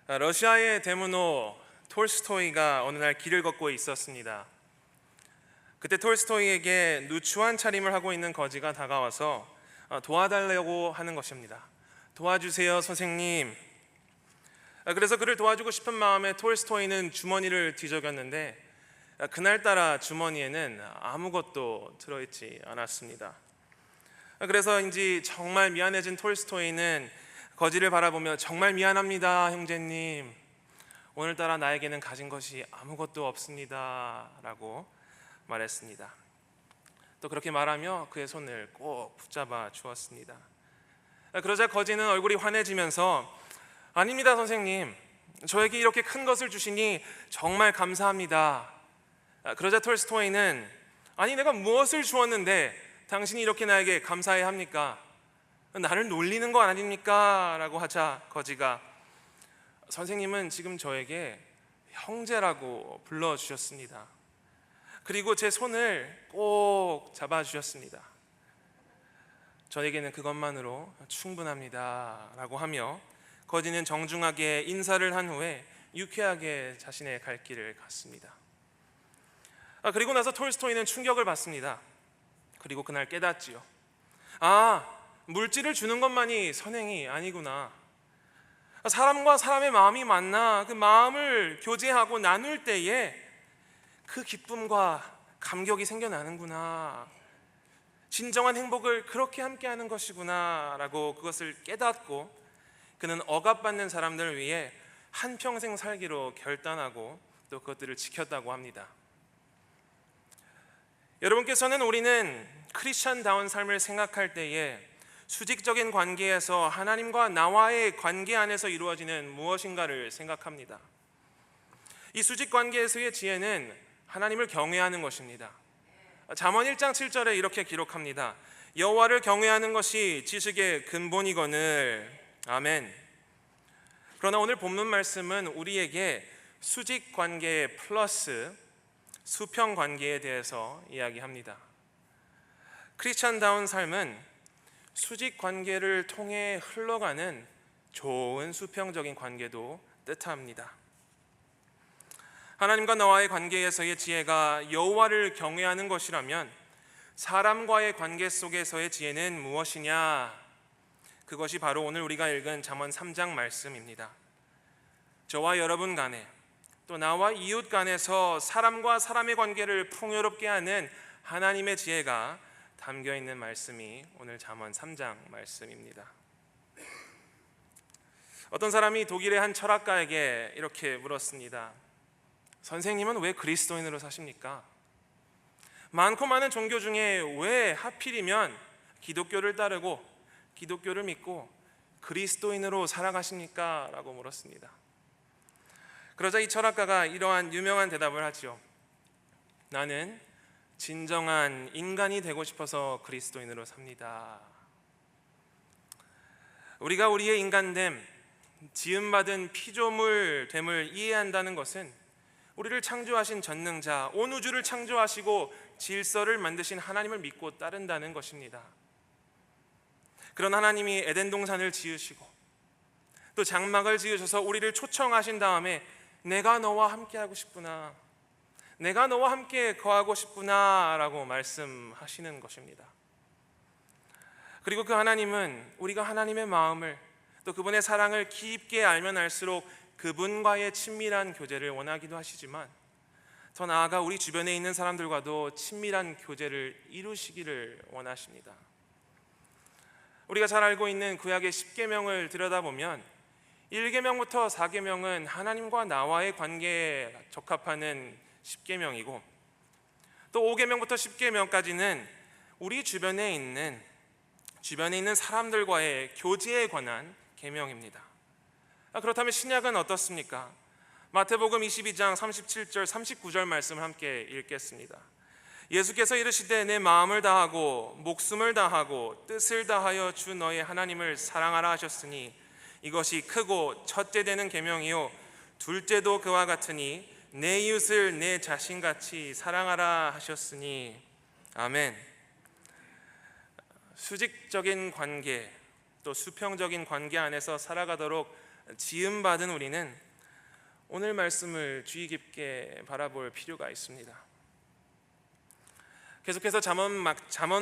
러시아의 대문호 톨스토이가 어느 날 길을 걷고 있었습니다. 그때 톨스토이에게 누추한 차림을 하고 있는 거지가 다가와서 도와달라고 하는 것입니다. 도와주세요, 선생님. 그래서 그를 도와주고 싶은 마음에 톨스토이는 주머니를 뒤적였는데 그날따라 주머니에는 아무것도 들어있지 않았습니다. 그래서인지 정말 미안해진 톨스토이는 거지를 바라보며 정말 미안합니다, 형제님. 오늘따라 나에게는 가진 것이 아무것도 없습니다 라고 말했습니다. 또 그렇게 말하며 그의 손을 꼭 붙잡아 주었습니다. 그러자 거지는 얼굴이 환해지면서 아닙니다, 선생님. 저에게 이렇게 큰 것을 주시니 정말 감사합니다. 그러자 톨스토이는 아니, 내가 무엇을 주었는데 당신이 이렇게 나에게 감사해야 합니까? 나를 놀리는 거 아닙니까? 라고 하자 거지가 선생님은 지금 저에게 형제라고 불러주셨습니다. 그리고 제 손을 꼭 잡아주셨습니다. 저에게는 그것만으로 충분합니다 라고 하며 거지는 정중하게 인사를 한 후에 유쾌하게 자신의 갈 길을 갔습니다. 그리고 나서 톨스토이는 충격을 받습니다. 그리고 그날 깨닫지요. 물질을 주는 것만이 선행이 아니구나. 사람과 사람의 마음이 만나 그 마음을 교제하고 나눌 때에 그 기쁨과 감격이 생겨나는구나. 진정한 행복을 그렇게 함께하는 것이구나 라고 그것을 깨닫고 그는 억압받는 사람들을 위해 한평생 살기로 결단하고 또 그것들을 지켰다고 합니다. 여러분께서는 우리는 크리스천다운 삶을 생각할 때에 수직적인 관계에서 하나님과 나와의 관계 안에서 이루어지는 무엇인가를 생각합니다. 이 수직 관계에서의 지혜는 하나님을 경외하는 것입니다. 잠언 1장 7절에 이렇게 기록합니다. 여호와를 경외하는 것이 지식의 근본이거늘. 아멘. 그러나 오늘 본문 말씀은 우리에게 수직 관계 플러스 수평 관계에 대해서 이야기합니다. 크리스천다운 삶은 수직 관계를 통해 흘러가는 좋은 수평적인 관계도 뜻합니다. 하나님과 나와의 관계에서의 지혜가 여호와를 경외하는 것이라면 사람과의 관계 속에서의 지혜는 무엇이냐? 그것이 바로 오늘 우리가 읽은 잠언 3장 말씀입니다. 저와 여러분 간에 또 나와 이웃 간에서 사람과 사람의 관계를 풍요롭게 하는 하나님의 지혜가 담겨 있는 말씀이 오늘 잠언 3장 말씀입니다. 어떤 사람이 독일의 한 철학가에게 이렇게 물었습니다. 선생님은 왜 그리스도인으로 사십니까? 많고 많은 종교 중에 왜 하필이면 기독교를 따르고 기독교를 믿고 그리스도인으로 살아가십니까? 라고 물었습니다. 그러자 이 철학가가 이러한 유명한 대답을 하지요. 나는 진정한 인간이 되고 싶어서 그리스도인으로 삽니다. 우리가 우리의 인간됨, 지음받은 피조물됨을 이해한다는 것은 우리를 창조하신 전능자, 온 우주를 창조하시고 질서를 만드신 하나님을 믿고 따른다는 것입니다. 그런 하나님이 에덴 동산을 지으시고 또 장막을 지으셔서 우리를 초청하신 다음에 내가 너와 함께하고 싶구나, 내가 너와 함께 거하고 싶구나 라고 말씀하시는 것입니다. 그리고 그 하나님은 우리가 하나님의 마음을 또 그분의 사랑을 깊게 알면 알수록 그분과의 친밀한 교제를 원하기도 하시지만 더 나아가 우리 주변에 있는 사람들과도 친밀한 교제를 이루시기를 원하십니다. 우리가 잘 알고 있는 구약의 10계명을 들여다보면 1계명부터 4계명은 하나님과 나와의 관계에 적합하는 10계명이고 또 5계명부터 10계명까지는 우리 주변에 있는 사람들과의 교제에 관한 계명입니다. 그렇다면 신약은 어떻습니까? 마태복음 22장 37절 39절 말씀을 함께 읽겠습니다. 예수께서 이르시되 내 마음을 다하고 목숨을 다하고 뜻을 다하여 주 너의 하나님을 사랑하라 하셨으니 이것이 크고 첫째 되는 계명이요 둘째도 그와 같으니 내 이웃을 내 자신같이 사랑하라 하셨으니. 아멘. 수직적인 관계 또 수평적인 관계 안에서 살아가도록 지음받은 우리는 오늘 말씀을 주의 깊게 바라볼 필요가 있습니다. 계속해서 잠언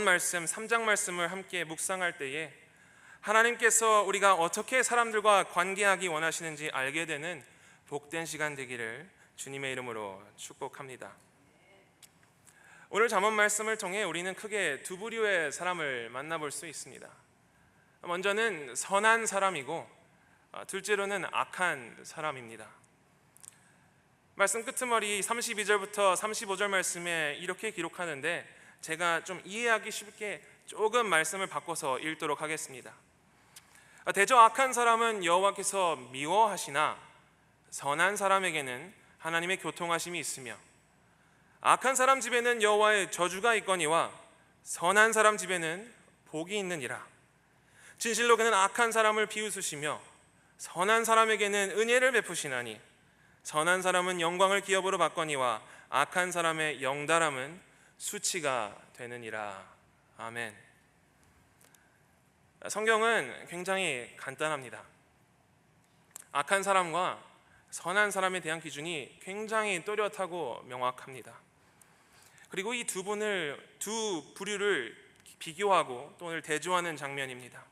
말씀 3장 말씀을 함께 묵상할 때에 하나님께서 우리가 어떻게 사람들과 관계하기 원하시는지 알게 되는 복된 시간 되기를 주님의 이름으로 축복합니다. 오늘 잠언 말씀을 통해 우리는 크게 두 부류의 사람을 만나볼 수 있습니다. 먼저는 선한 사람이고 둘째로는 악한 사람입니다. 말씀 끄트머리 32절부터 35절 말씀에 이렇게 기록하는데 제가 좀 이해하기 쉽게 조금 말씀을 바꿔서 읽도록 하겠습니다. 대저 악한 사람은 여호와께서 미워하시나 선한 사람에게는 하나님의 교통하심이 있으며 악한 사람 집에는 여호와의 저주가 있거니와 선한 사람 집에는 복이 있느니라. 진실로 그는 악한 사람을 비웃으시며 선한 사람에게는 은혜를 베푸시나니 선한 사람은 영광을 기업으로 받거니와 악한 사람의 영달함은 수치가 되느니라. 아멘. 성경은 굉장히 간단합니다. 악한 사람과 선한 사람에 대한 기준이 굉장히 또렷하고 명확합니다. 그리고 이 두 부류를 비교하고 또 오늘 대조하는 장면입니다.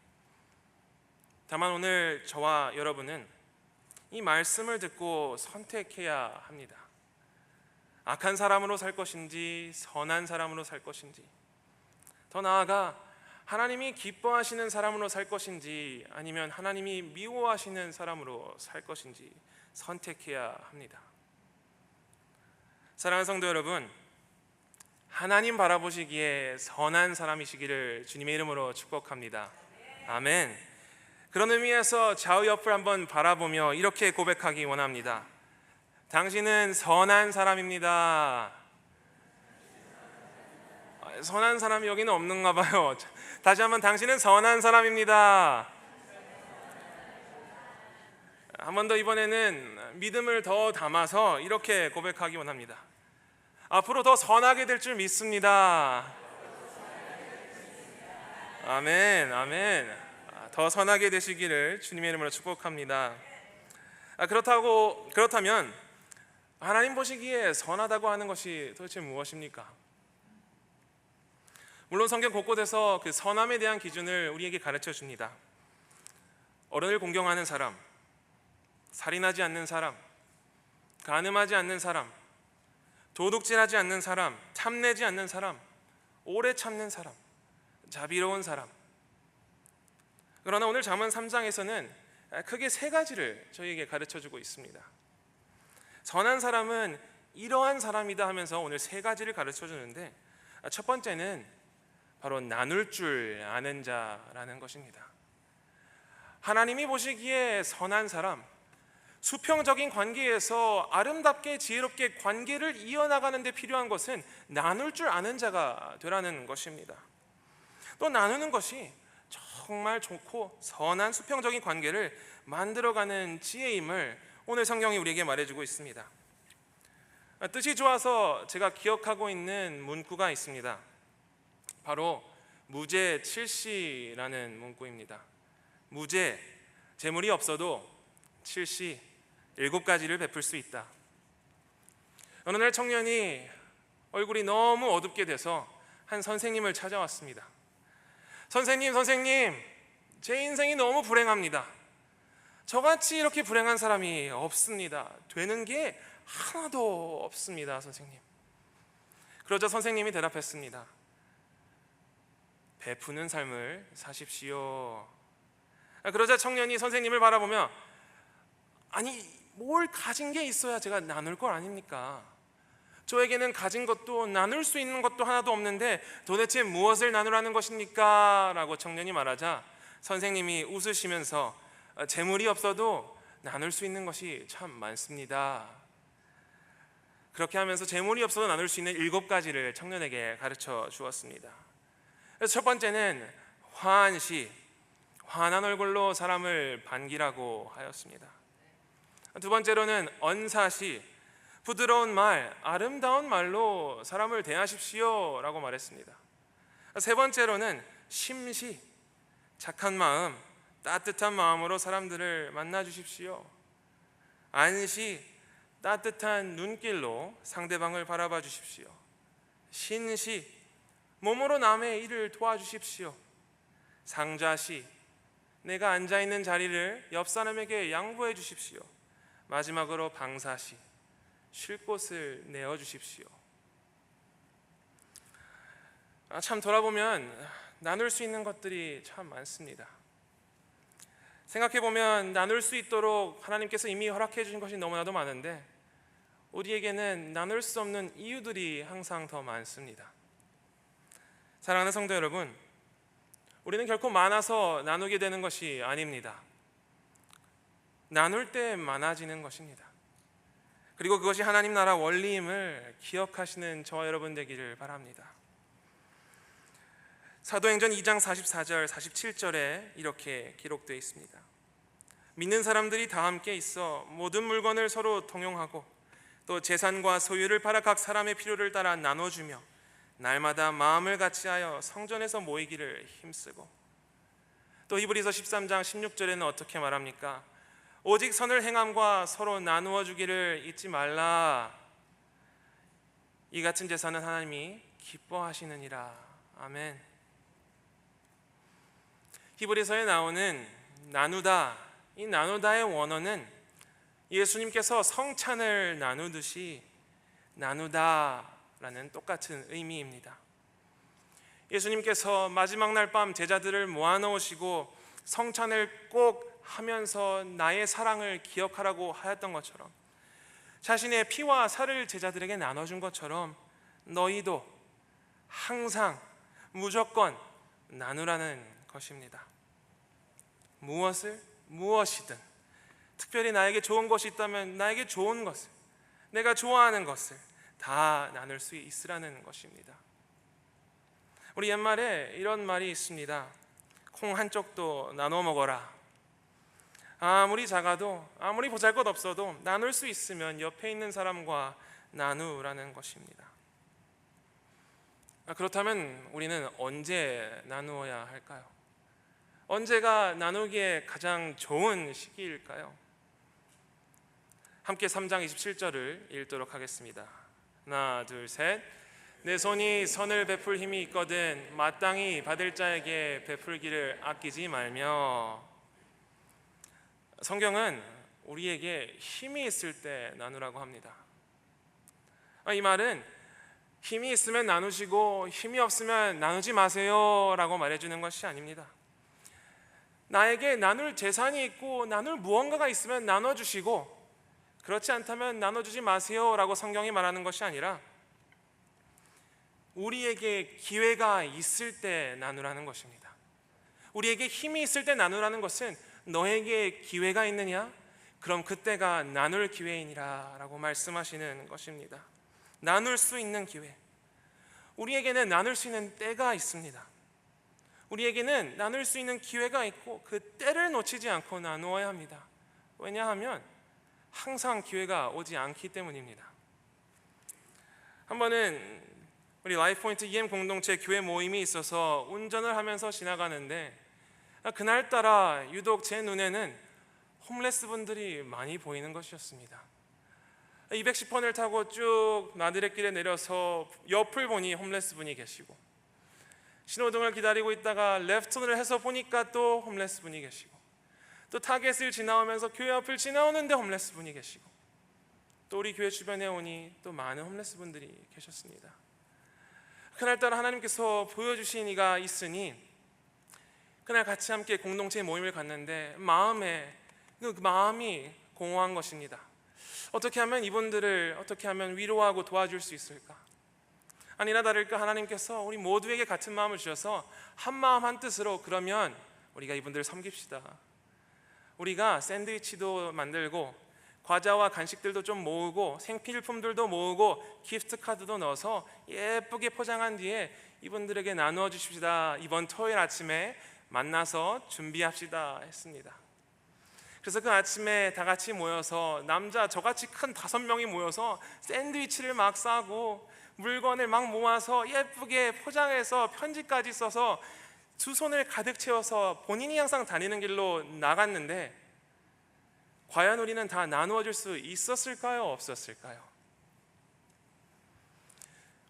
다만 오늘 저와 여러분은 이 말씀을 듣고 선택해야 합니다. 악한 사람으로 살 것인지 선한 사람으로 살 것인지, 더 나아가 하나님이 기뻐하시는 사람으로 살 것인지 아니면 하나님이 미워하시는 사람으로 살 것인지 선택해야 합니다. 사랑하는 성도 여러분, 하나님 바라보시기에 선한 사람이시기를 주님의 이름으로 축복합니다. 아멘. 그런 의미에서 좌우 옆을 한번 바라보며 이렇게 고백하기 원합니다. 당신은 선한 사람입니다. 선한 사람이 여기는 없는가 봐요. 다시 한번, 당신은 선한 사람입니다. 한 번 더, 이번에는 믿음을 더 담아서 이렇게 고백하기 원합니다. 앞으로 더 선하게 될 줄 믿습니다. 아멘, 아멘. 더 선하게 되시기를 주님의 이름으로 축복합니다. 그렇다면 하나님 보시기에 선하다고 하는 것이 도대체 무엇입니까? 물론 성경 곳곳에서 그 선함에 대한 기준을 우리에게 가르쳐 줍니다. 어른을 공경하는 사람, 살인하지 않는 사람, 간음하지 않는 사람, 도둑질하지 않는 사람, 탐내지 않는 사람, 오래 참는 사람, 자비로운 사람. 그러나 오늘 잠언 3장에서는 크게 세 가지를 저희에게 가르쳐주고 있습니다. 선한 사람은 이러한 사람이다 하면서 오늘 세 가지를 가르쳐주는데, 첫 번째는 바로 나눌 줄 아는 자라는 것입니다. 하나님이 보시기에 선한 사람, 수평적인 관계에서 아름답게 지혜롭게 관계를 이어나가는 데 필요한 것은 나눌 줄 아는 자가 되라는 것입니다. 또 나누는 것이 정말 좋고 선한 수평적인 관계를 만들어가는 지혜임을 오늘 성경이 우리에게 말해주고 있습니다. 뜻이 좋아서 제가 기억하고 있는 문구가 있습니다. 바로 무죄 7시라는 문구입니다. 무죄, 재물이 없어도 7시, 7가지를 베풀 수 있다. 어느 날 청년이 얼굴이 너무 어둡게 돼서 한 선생님을 찾아왔습니다. 선생님, 제 인생이 너무 불행합니다. 저같이 이렇게 불행한 사람이 없습니다. 되는 게 하나도 없습니다, 선생님. 그러자 선생님이 대답했습니다. 베푸는 삶을 사십시오. 그러자 청년이 선생님을 바라보며, 아니, 뭘 가진 게 있어야 제가 나눌 걸 아닙니까? 저에게는 가진 것도 나눌 수 있는 것도 하나도 없는데 도대체 무엇을 나누라는 것입니까? 라고 청년이 말하자 선생님이 웃으시면서 재물이 없어도 나눌 수 있는 것이 참 많습니다. 그렇게 하면서 재물이 없어도 나눌 수 있는 7가지를 청년에게 가르쳐 주었습니다. 그래서 첫 번째는 화한시, 환한 얼굴로 사람을 반기라고 하였습니다. 두 번째로는 언사시, 부드러운 말, 아름다운 말로 사람을 대하십시오 라고 말했습니다. 세 번째로는 심시, 착한 마음, 따뜻한 마음으로 사람들을 만나 주십시오. 안시 따뜻한 눈길로 상대방을 바라봐 주십시오. 신시 몸으로 남의 일을 도와주십시오. 상좌시 내가 앉아있는 자리를 옆 사람에게 양보해 주십시오. 마지막으로 방사시 쉴 곳을 내어주십시오. 참 돌아보면 나눌 수 있는 것들이 참 많습니다. 생각해보면 나눌 수 있도록 하나님께서 이미 허락해 주신 것이 너무나도 많은데 우리에게는 나눌 수 없는 이유들이 항상 더 많습니다. 사랑하는 성도 여러분, 우리는 결코 많아서 나누게 되는 것이 아닙니다. 나눌 때 많아지는 것입니다. 그리고 그것이 하나님 나라 원리임을 기억하시는 저와 여러분 되기를 바랍니다. 사도행전 2장 44절 47절에 이렇게 기록되어 있습니다. 믿는 사람들이 다 함께 있어 모든 물건을 서로 통용하고 또 재산과 소유를 팔아 각 사람의 필요를 따라 나눠주며 날마다 마음을 같이하여 성전에서 모이기를 힘쓰고, 또 히브리서 13장 16절에는 어떻게 말합니까? 오직 선을 행함과 서로 나누어 주기를 잊지 말라. 이 같은 제사는 하나님이 기뻐하시느니라. 아멘. 히브리서에 나오는 나누다, 이 나누다의 원어는 예수님께서 성찬을 나누듯이 나누다라는 똑같은 의미입니다. 예수님께서 마지막 날 밤 제자들을 모아놓으시고 성찬을 꼭 하면서 나의 사랑을 기억하라고 하였던 것처럼, 자신의 피와 살을 제자들에게 나눠준 것처럼 너희도 항상 무조건 나누라는 것입니다. 무엇이든, 특별히 나에게 좋은 것이 있다면 나에게 좋은 것을, 내가 좋아하는 것을 다 나눌 수 있으라는 것입니다. 우리 옛말에 이런 말이 있습니다. 콩 한 쪽도 나눠 먹어라. 아무리 작아도, 아무리 보잘것없어도 나눌 수 있으면 옆에 있는 사람과 나누라는 것입니다. 그렇다면 우리는 언제 나누어야 할까요? 언제가 나누기에 가장 좋은 시기일까요? 함께 3장 27절을 읽도록 하겠습니다. 하나, 둘, 셋. 내 손이 선을 베풀 힘이 있거든 마땅히 받을 자에게 베풀기를 아끼지 말며. 성경은 우리에게 힘이 있을 때 나누라고 합니다. 이 말은 힘이 있으면 나누시고 힘이 없으면 나누지 마세요 라고 말해주는 것이 아닙니다. 나에게 나눌 재산이 있고 나눌 무언가가 있으면 나눠주시고, 그렇지 않다면 나눠주지 마세요 라고 성경이 말하는 것이 아니라 우리에게 기회가 있을 때 나누라는 것입니다. 우리에게 힘이 있을 때 나누라는 것은 너에게 기회가 있느냐? 그럼 그때가 나눌 기회이니라 라고 말씀하시는 것입니다. 나눌 수 있는 기회, 우리에게는 나눌 수 있는 때가 있습니다. 우리에게는 나눌 수 있는 기회가 있고 그 때를 놓치지 않고 나누어야 합니다. 왜냐하면 항상 기회가 오지 않기 때문입니다. 한 번은 우리 라이프포인트 EM 공동체 교회 모임이 있어서 운전을 하면서 지나가는데 그날따라 유독 제 눈에는 홈레스 분들이 많이 보이는 것이었습니다. 210번을 타고 쭉 나들의길에 내려서 옆을 보니 홈레스 분이 계시고, 신호등을 기다리고 있다가 레프트를 해서 보니까 또 홈레스 분이 계시고, 또 타겟을 지나오면서 교회 앞을 지나오는데 홈레스 분이 계시고, 또 우리 교회 주변에 오니 또 많은 홈레스 분들이 계셨습니다. 그날따라 하나님께서 보여주신 이가 있으니 그날 같이 함께 공동체 모임을 갔는데 마음이 공허한 것입니다. 어떻게 하면 이분들을 어떻게 하면 위로하고 도와줄 수 있을까? 아니나 다를까 하나님께서 우리 모두에게 같은 마음을 주셔서 한 마음 한 뜻으로, 그러면 우리가 이분들을 섬깁시다. 우리가 샌드위치도 만들고 과자와 간식들도 좀 모으고 생필품들도 모으고 기프트 카드도 넣어서 예쁘게 포장한 뒤에 이분들에게 나누어 주십시다. 이번 토요일 아침에 만나서 준비합시다 했습니다. 그래서 그 아침에 다 같이 모여서 남자 저같이 큰 5명이 모여서 샌드위치를 막 싸고 물건을 막 모아서 예쁘게 포장해서 편지까지 써서 두 손을 가득 채워서 본인이 항상 다니는 길로 나갔는데 과연 우리는 다 나누어 줄 수 있었을까요? 없었을까요?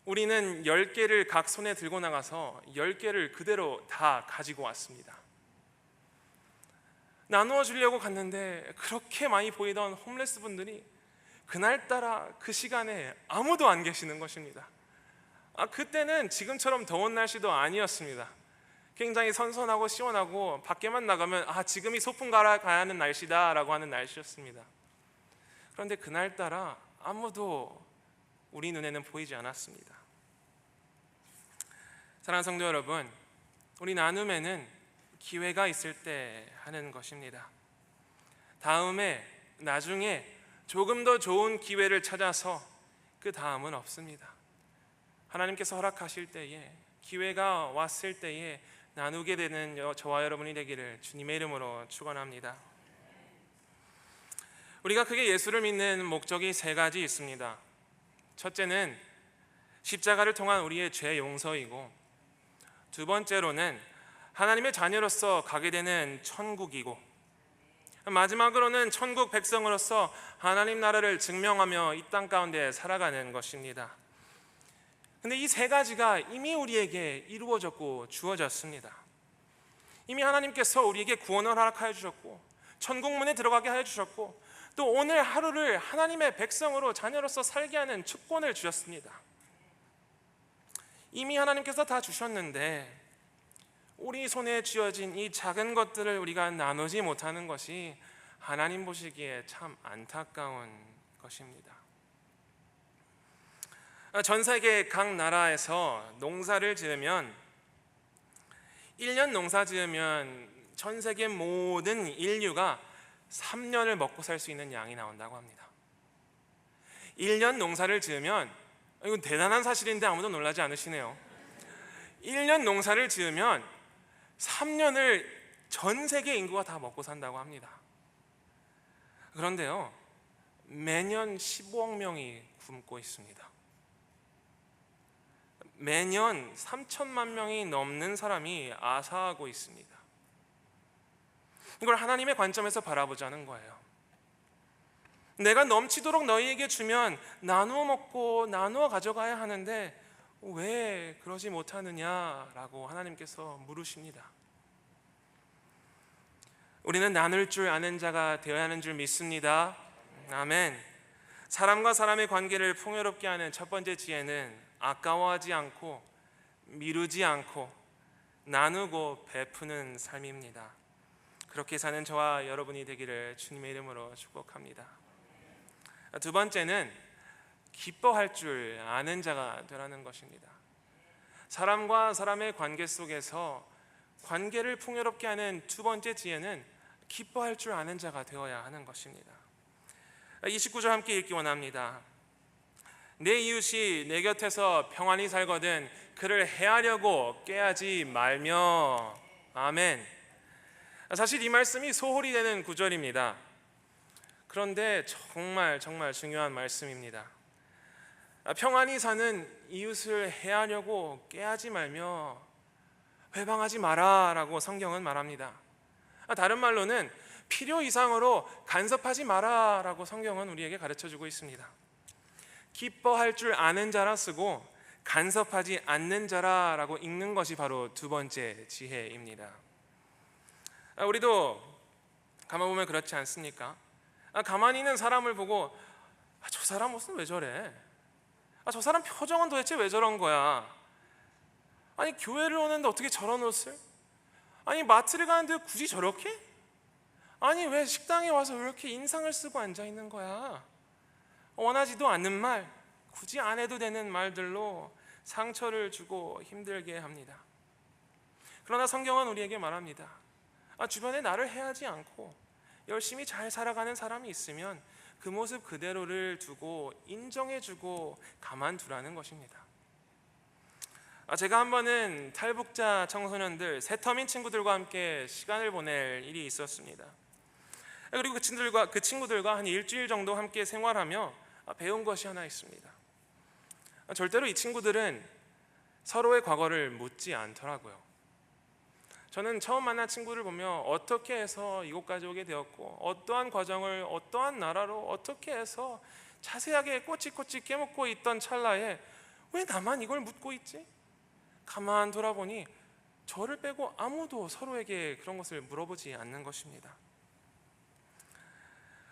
우리는 10개를 각 손에 들고 나가서 10개를 그대로 다 가지고 왔습니다. 나누어 주려고 갔는데 그렇게 많이 보이던 홈레스 분들이 그날따라 그 시간에 아무도 안 계시는 것입니다. 그때는 지금처럼 더운 날씨도 아니었습니다. 굉장히 선선하고 시원하고 밖에만 나가면 지금이 소풍 가야 하는 날씨다 라고 하는 날씨였습니다. 그런데 그날따라 아무도 우리 눈에는 보이지 않았습니다. 사랑하는 성도 여러분, 우리 나눔에는 기회가 있을 때 하는 것입니다. 다음에 나중에 조금 더 좋은 기회를 찾아서 그 다음은 없습니다. 하나님께서 허락하실 때에, 기회가 왔을 때에 나누게 되는 저와 여러분이 되기를 주님의 이름으로 축원합니다. 우리가 크게 예수를 믿는 목적이 3가지 있습니다. 첫째는 십자가를 통한 우리의 죄 용서이고, 두 번째로는 하나님의 자녀로서 가게 되는 천국이고, 마지막으로는 천국 백성으로서 하나님 나라를 증명하며 이 땅 가운데 살아가는 것입니다. 근데 이 3가지가 이미 우리에게 이루어졌고 주어졌습니다. 이미 하나님께서 우리에게 구원을 허락하여 주셨고, 천국문에 들어가게 하여 주셨고, 또 오늘 하루를 하나님의 백성으로 자녀로서 살게 하는 축권을 주셨습니다. 이미 하나님께서 다 주셨는데 우리 손에 쥐어진 이 작은 것들을 우리가 나누지 못하는 것이 하나님 보시기에 참 안타까운 것입니다. 전 세계 각 나라에서 농사를 지으면 1년 농사 지으면 전 세계 모든 인류가 3년을 먹고 살 수 있는 양이 나온다고 합니다. 1년 농사를 지으면, 이건 대단한 사실인데 아무도 놀라지 않으시네요. 1년 농사를 지으면 3년을 전 세계 인구가 다 먹고 산다고 합니다. 그런데요, 매년 15억 명이 굶고 있습니다. 매년 3천만 명이 넘는 사람이 아사하고 있습니다. 이걸 하나님의 관점에서 바라보자는 거예요. 내가 넘치도록 너희에게 주면 나누어 먹고 나누어 가져가야 하는데 왜 그러지 못하느냐라고 하나님께서 물으십니다. 우리는 나눌 줄 아는 자가 되어야 하는 줄 믿습니다. 아멘. 사람과 사람의 관계를 풍요롭게 하는 첫 번째 지혜는 아까워하지 않고 미루지 않고 나누고 베푸는 삶입니다. 그렇게 사는 저와 여러분이 되기를 주님의 이름으로 축복합니다. 두 번째는 기뻐할 줄 아는 자가 되라는 것입니다. 사람과 사람의 관계 속에서 관계를 풍요롭게 하는 두 번째 지혜는 기뻐할 줄 아는 자가 되어야 하는 것입니다. 29절 함께 읽기 원합니다. 내 이웃이 내 곁에서 평안히 살거든 그를 해하려고 꾀하지 말며. 아멘. 사실 이 말씀이 소홀히 되는 구절입니다. 그런데 정말 중요한 말씀입니다. 평안히 사는 이웃을 해하려고 꾀하지 말며 회방하지 마라 라고 성경은 말합니다. 다른 말로는 필요 이상으로 간섭하지 마라 라고 성경은 우리에게 가르쳐주고 있습니다. 기뻐할 줄 아는 자라 쓰고 간섭하지 않는 자라 라고 읽는 것이 바로 두 번째 지혜입니다. 우리도 가만 보면 그렇지 않습니까? 가만히 있는 사람을 보고 저 사람 옷은 왜 저래? 저 사람 표정은 도대체 왜 저런 거야? 아니 교회를 오는데 어떻게 저런 옷을? 아니 마트를 가는데 굳이 저렇게? 아니 왜 식당에 와서 이렇게 인상을 쓰고 앉아 있는 거야? 원하지도 않는 말, 굳이 안 해도 되는 말들로 상처를 주고 힘들게 합니다. 그러나 성경은 우리에게 말합니다. 주변에 나를 해하지 않고 열심히 잘 살아가는 사람이 있으면 그 모습 그대로를 두고 인정해주고 가만두라는 것입니다. 제가 한 번은 탈북자 청소년들 새터민 친구들과 함께 시간을 보낼 일이 있었습니다. 그리고 그 친구들과 한 일주일 정도 함께 생활하며 배운 것이 하나 있습니다. 절대로 이 친구들은 서로의 과거를 묻지 않더라고요. 저는 처음 만난 친구를 보며 어떻게 해서 이곳까지 오게 되었고 어떠한 과정을 어떠한 나라로 어떻게 해서 자세하게 꼬치꼬치 깨묻고 있던 찰나에 왜 나만 이걸 묻고 있지? 가만 돌아보니 저를 빼고 아무도 서로에게 그런 것을 물어보지 않는 것입니다.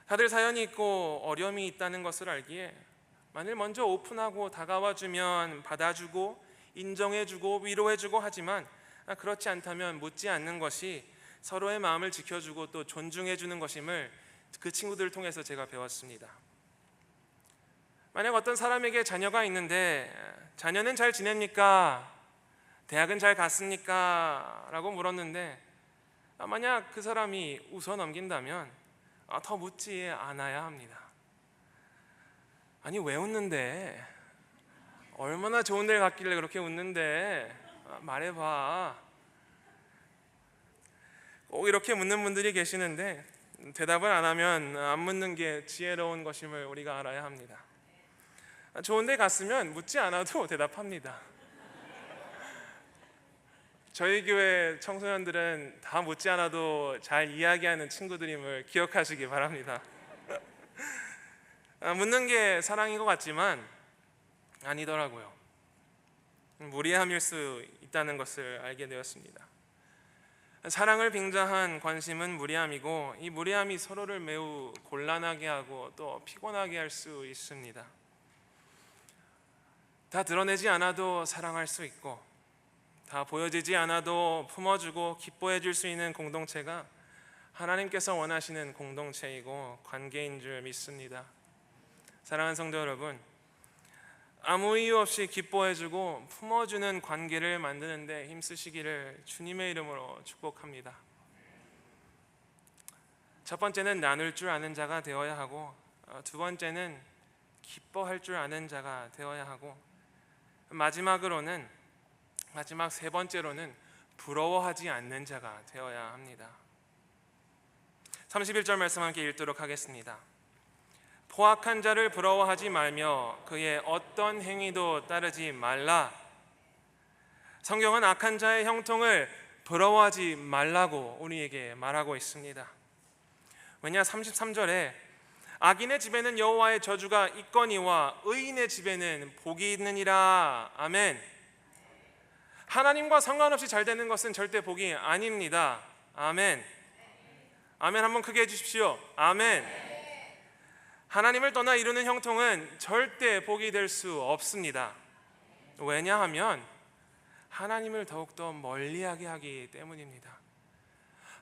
다들 사연이 있고 어려움이 있다는 것을 알기에 만일 먼저 오픈하고 다가와주면 받아주고 인정해주고 위로해주고 하지만 그렇지 않다면 묻지 않는 것이 서로의 마음을 지켜주고 또 존중해주는 것임을 그 친구들을 통해서 제가 배웠습니다. 만약 어떤 사람에게 자녀가 있는데 자녀는 잘 지냅니까? 대학은 잘 갔습니까? 라고 물었는데 만약 그 사람이 웃어 넘긴다면 더 묻지 않아야 합니다. 아니 왜 웃는데? 얼마나 좋은 데를 갔길래 그렇게 웃는데? 말해봐. 꼭 이렇게 묻는 분들이 계시는데 대답을 안 하면 안 묻는 게 지혜로운 것임을 우리가 알아야 합니다. 좋은 데 갔으면 묻지 않아도 대답합니다. 저희 교회 청소년들은 다 묻지 않아도 잘 이야기하는 친구들임을 기억하시기 바랍니다. 묻는 게 사랑인 것 같지만 아니더라고요. 무례함일 수 있다는 것을 알게 되었습니다. 사랑을 빙자한 관심은 무례함이고 이 무례함이 서로를 매우 곤란하게 하고 또 피곤하게 할 수 있습니다. 다 드러내지 않아도 사랑할 수 있고 다 보여지지 않아도 품어주고 기뻐해 줄 수 있는 공동체가 하나님께서 원하시는 공동체이고 관계인 줄 믿습니다. 사랑하는 성도 여러분, 아무 이유 없이 기뻐해주고 품어주는 관계를 만드는 데 힘쓰시기를 주님의 이름으로 축복합니다. 첫 번째는 나눌 줄 아는 자가 되어야 하고 두 번째는 기뻐할 줄 아는 자가 되어야 하고 마지막 세 번째로는 부러워하지 않는 자가 되어야 합니다. 31절 말씀 함께 읽도록 하겠습니다. 포악한 자를 부러워하지 말며 그의 어떤 행위도 따르지 말라. 성경은 악한 자의 형통을 부러워하지 말라고 우리에게 말하고 있습니다. 왜냐 33절에 악인의 집에는 여호와의 저주가 있거니와 의인의 집에는 복이 있느니라. 아멘. 하나님과 상관없이 잘 되는 것은 절대 복이 아닙니다. 아멘. 아멘 한번 크게 해주십시오. 아멘. 하나님을 떠나 이루는 형통은 절대 복이 될 수 없습니다. 왜냐하면 하나님을 더욱더 멀리하게 하기 때문입니다.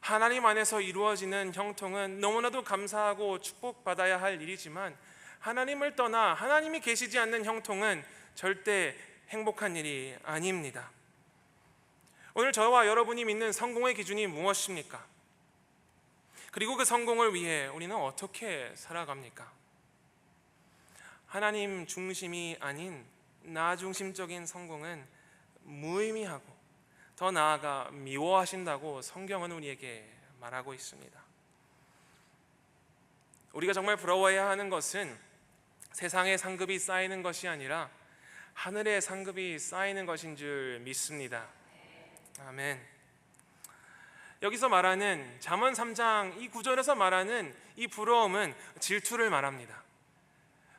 하나님 안에서 이루어지는 형통은 너무나도 감사하고 축복받아야 할 일이지만 하나님을 떠나 하나님이 계시지 않는 형통은 절대 행복한 일이 아닙니다. 오늘 저와 여러분이 믿는 성공의 기준이 무엇입니까? 그리고 그 성공을 위해 우리는 어떻게 살아갑니까? 하나님 중심이 아닌 나 중심적인 성공은 무의미하고 더 나아가 미워하신다고 성경은 우리에게 말하고 있습니다. 우리가 정말 부러워해야 하는 것은 세상의 상급이 쌓이는 것이 아니라 하늘의 상급이 쌓이는 것인 줄 믿습니다. 아멘. 여기서 말하는 잠언 3장 이 구절에서 말하는 이 부러움은 질투를 말합니다.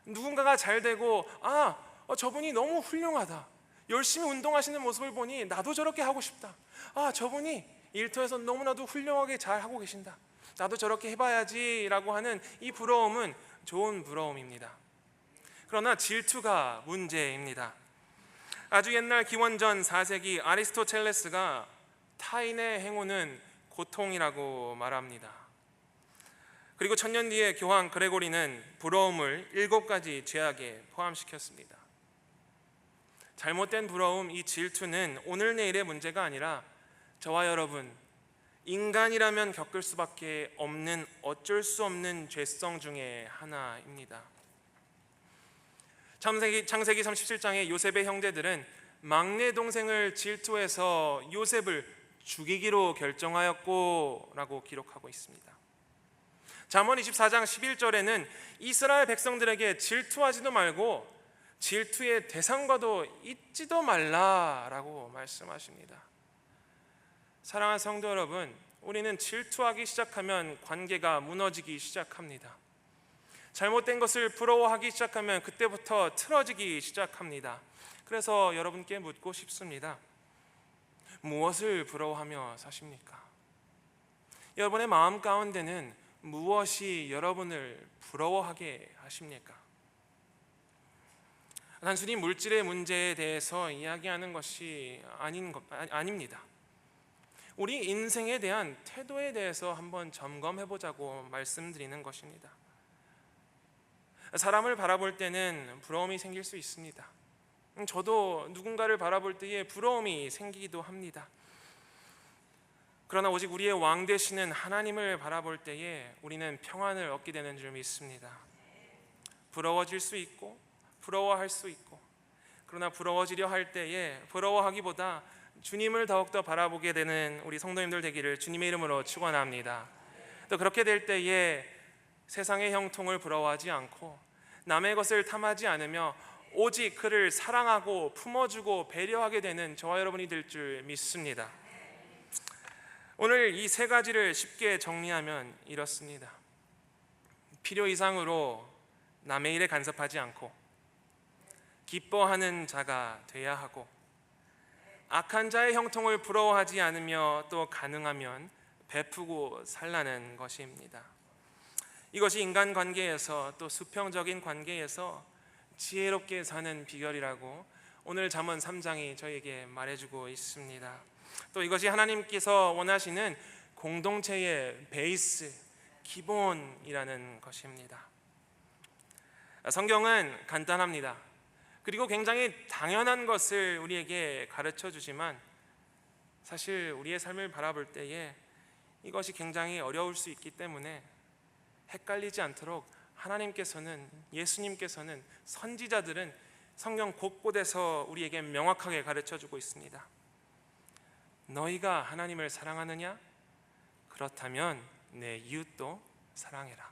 누군가가 잘 되고 저분이 너무 훌륭하다, 열심히 운동하시는 모습을 보니 나도 저렇게 하고 싶다, 저분이 일터에서 너무나도 훌륭하게 잘 하고 계신다, 나도 저렇게 해봐야지 라고 하는 이 부러움은 좋은 부러움입니다. 그러나 질투가 문제입니다. 아주 옛날 기원전 4세기 아리스토텔레스가 타인의 행운은 고통이라고 말합니다. 그리고 1000년 뒤에 교황 그레고리는 부러움을 7가지 죄악에 포함시켰습니다. 잘못된 부러움, 이 질투는 오늘 내일의 문제가 아니라 저와 여러분 인간이라면 겪을 수밖에 없는 어쩔 수 없는 죄성 중에 하나입니다. 창세기 37장의 요셉의 형제들은 막내 동생을 질투해서 요셉을 죽이기로 결정하였고 라고 기록하고 있습니다. 잠언 24장 11절에는 이스라엘 백성들에게 질투하지도 말고 질투의 대상과도 잊지도 말라라고 말씀하십니다. 사랑하는 성도 여러분, 우리는 질투하기 시작하면 관계가 무너지기 시작합니다. 잘못된 것을 부러워하기 시작하면 그때부터 틀어지기 시작합니다. 그래서 여러분께 묻고 싶습니다. 무엇을 부러워하며 사십니까? 여러분의 마음 가운데는 무엇이 여러분을 부러워하게 하십니까? 단순히 물질의 문제에 대해서 이야기하는 것이 아닙니다. 우리 인생에 대한 태도에 대해서 한번 점검해보자고 말씀드리는 것입니다. 사람을 바라볼 때는 부러움이 생길 수 있습니다. 저도 누군가를 바라볼 때에 부러움이 생기기도 합니다. 그러나 오직 우리의 왕 되시는 하나님을 바라볼 때에 우리는 평안을 얻게 되는 줄 믿습니다. 부러워질 수 있고 부러워할 수 있고, 그러나 부러워지려 할 때에 부러워하기보다 주님을 더욱더 바라보게 되는 우리 성도님들 되기를 주님의 이름으로 축원합니다. 또 그렇게 될 때에 세상의 형통을 부러워하지 않고 남의 것을 탐하지 않으며 오직 그를 사랑하고 품어주고 배려하게 되는 저와 여러분이 될 줄 믿습니다. 오늘 이 세 가지를 쉽게 정리하면 이렇습니다. 필요 이상으로 남의 일에 간섭하지 않고 기뻐하는 자가 돼야 하고, 악한 자의 형통을 부러워하지 않으며 또 가능하면 베푸고 살라는 것입니다. 이것이 인간관계에서 또 수평적인 관계에서 지혜롭게 사는 비결이라고 오늘 잠언 3장이 저에게 말해주고 있습니다. 또 이것이 하나님께서 원하시는 공동체의 베이스, 기본이라는 것입니다. 성경은 간단합니다. 그리고 굉장히 당연한 것을 우리에게 가르쳐 주지만 사실 우리의 삶을 바라볼 때에 이것이 굉장히 어려울 수 있기 때문에 헷갈리지 않도록 하나님께서는, 예수님께서는, 선지자들은 성경 곳곳에서 우리에게 명확하게 가르쳐 주고 있습니다. 너희가 하나님을 사랑하느냐? 그렇다면 내 이웃도 사랑해라.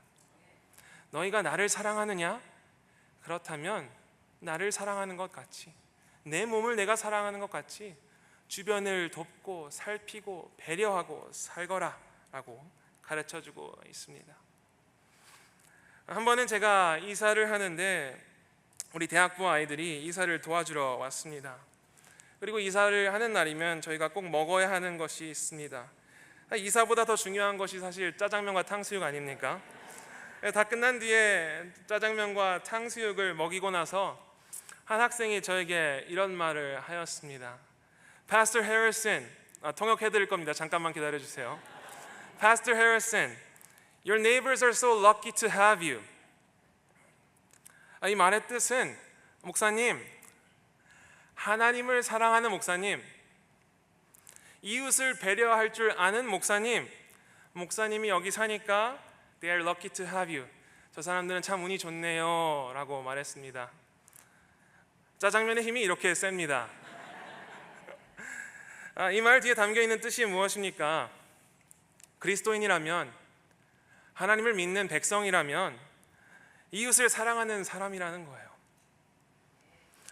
너희가 나를 사랑하느냐? 그렇다면 나를 사랑하는 것 같이, 내 몸을 내가 사랑하는 것 같이 주변을 돕고 살피고 배려하고 살거라 라고 가르쳐주고 있습니다. 한 번은 제가 이사를 하는데 우리 대학부 아이들이 이사를 도와주러 왔습니다. 그리고 이사를 하는 날이면 저희가 꼭 먹어야 하는 것이 있습니다. 이사보다 더 중요한 것이 사실 짜장면과 탕수육 아닙니까? 다 끝난 뒤에 짜장면과 탕수육을 먹이고 나서 한 학생이 저에게 이런 말을 하였습니다. Pastor Harrison, 통역해 드릴 겁니다. 잠깐만 기다려 주세요. Pastor Harrison, your neighbors are so lucky to have you. 이 말의 뜻은, 목사님, 하나님을 사랑하는 목사님, 이웃을 배려할 줄 아는 목사님, 목사님이 여기 사니까 they are lucky to have you. 저 사람들은 참 운이 좋네요 라고 말했습니다. 짜장면의 힘이 이렇게 셉니다. 이 말 뒤에 담겨있는 뜻이 무엇입니까? 그리스도인이라면, 하나님을 믿는 백성이라면 이웃을 사랑하는 사람이라는 거예요.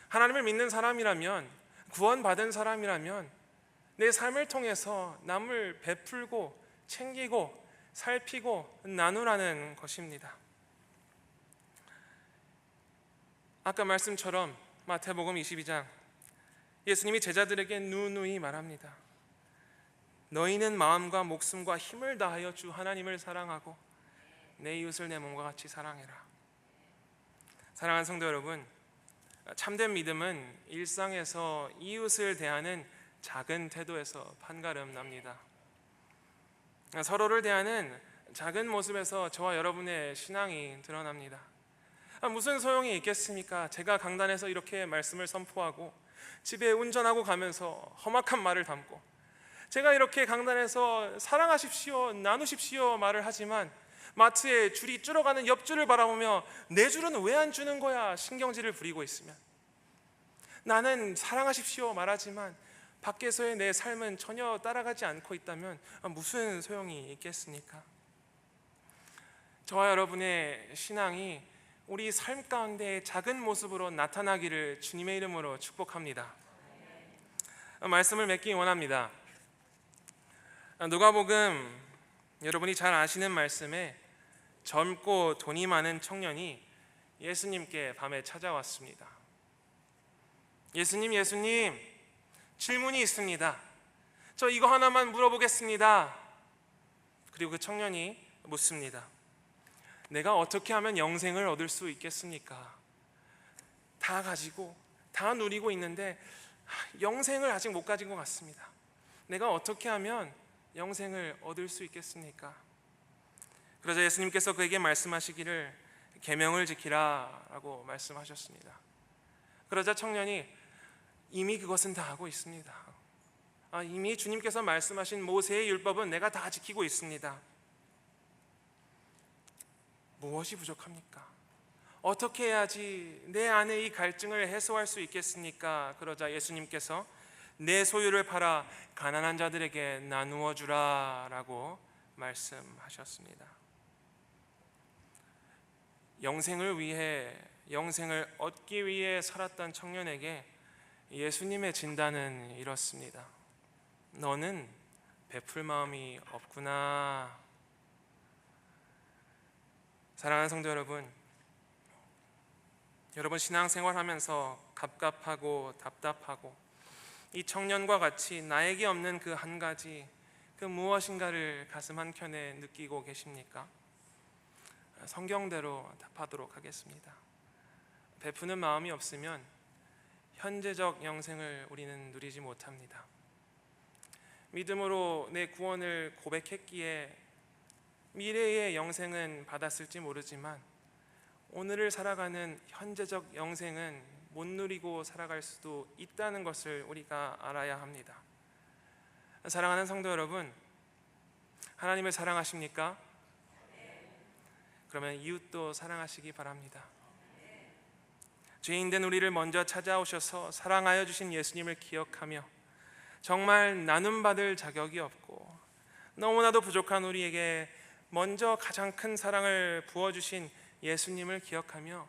하나님을 믿는 사람이라면, 구원받은 사람이라면 내 삶을 통해서 남을 베풀고 챙기고 살피고 나누라는 것입니다. 아까 말씀처럼 마태복음 22장, 예수님이 제자들에게 누누이 말합니다. 너희는 마음과 목숨과 힘을 다하여 주 하나님을 사랑하고 내 이웃을 내 몸과 같이 사랑해라. 사랑하는 성도 여러분, 참된 믿음은 일상에서 이웃을 대하는 작은 태도에서 판가름 납니다. 서로를 대하는 작은 모습에서 저와 여러분의 신앙이 드러납니다. 무슨 소용이 있겠습니까? 제가 강단에서 이렇게 말씀을 선포하고 집에 운전하고 가면서 험악한 말을 담고, 제가 이렇게 강단에서 사랑하십시오, 나누십시오 말을 하지만 마트에 줄이 줄어가는 옆줄을 바라보며 내 줄은 왜 안 주는 거야 신경질을 부리고 있으면, 나는 사랑하십시오 말하지만 밖에서의 내 삶은 전혀 따라가지 않고 있다면 무슨 소용이 있겠습니까? 저와 여러분의 신앙이 우리 삶 가운데 작은 모습으로 나타나기를 주님의 이름으로 축복합니다. 말씀을 맺기 원합니다. 누가복음 여러분이 잘 아시는 말씀에 젊고 돈이 많은 청년이 예수님께 밤에 찾아왔습니다. 예수님, 질문이 있습니다. 저 이거 하나만 물어보겠습니다. 그리고 그 청년이 묻습니다. 내가 어떻게 하면 영생을 얻을 수 있겠습니까? 다 가지고 다 누리고 있는데 영생을 아직 못 가진 것 같습니다. 내가 어떻게 하면 영생을 얻을 수 있겠습니까? 그러자 예수님께서 그에게 말씀하시기를 계명을 지키라라고 말씀하셨습니다. 그러자 청년이 이미 그것은 다 하고 있습니다. 이미 주님께서 말씀하신 모세의 율법은 내가 다 지키고 있습니다. 무엇이 부족합니까? 어떻게 해야지 내 안에 이 갈증을 해소할 수 있겠습니까? 그러자 예수님께서 내 소유를 팔아 가난한 자들에게 나누어 주라라고 말씀하셨습니다. 영생을 얻기 위해 살았던 청년에게 예수님의 진단은 이렇습니다. 너는 베풀 마음이 없구나. 사랑하는 성도 여러분, 신앙생활하면서 갑갑하고 답답하고 이 청년과 같이 나에게 없는 그 한 가지, 그 무엇인가를 가슴 한켠에 느끼고 계십니까? 성경대로 답하도록 하겠습니다. 베푸는 마음이 없으면 현재적 영생을 우리는 누리지 못합니다. 믿음으로 내 구원을 고백했기에 미래의 영생은 받았을지 모르지만 오늘을 살아가는 현재적 영생은 못 누리고 살아갈 수도 있다는 것을 우리가 알아야 합니다. 사랑하는 성도 여러분, 하나님을 사랑하십니까? 그러면 이웃도 사랑하시기 바랍니다. 죄인된 우리를 먼저 찾아오셔서 사랑하여 주신 예수님을 기억하며 정말 나눔받을 자격이 없고 너무나도 부족한 우리에게 먼저 가장 큰 사랑을 부어주신 예수님을 기억하며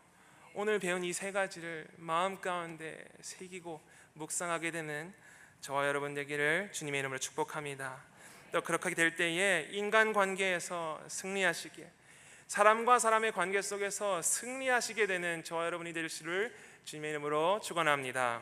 오늘 배운 이 세 가지를 마음 가운데 새기고 묵상하게 되는 저와 여러분 되기를 주님의 이름으로 축복합니다. 또 그렇게 될 때에 인간관계에서 승리하시기에, 사람과 사람의 관계 속에서 승리하시게 되는 저와 여러분이 되시기를 주님의 이름으로 축원합니다.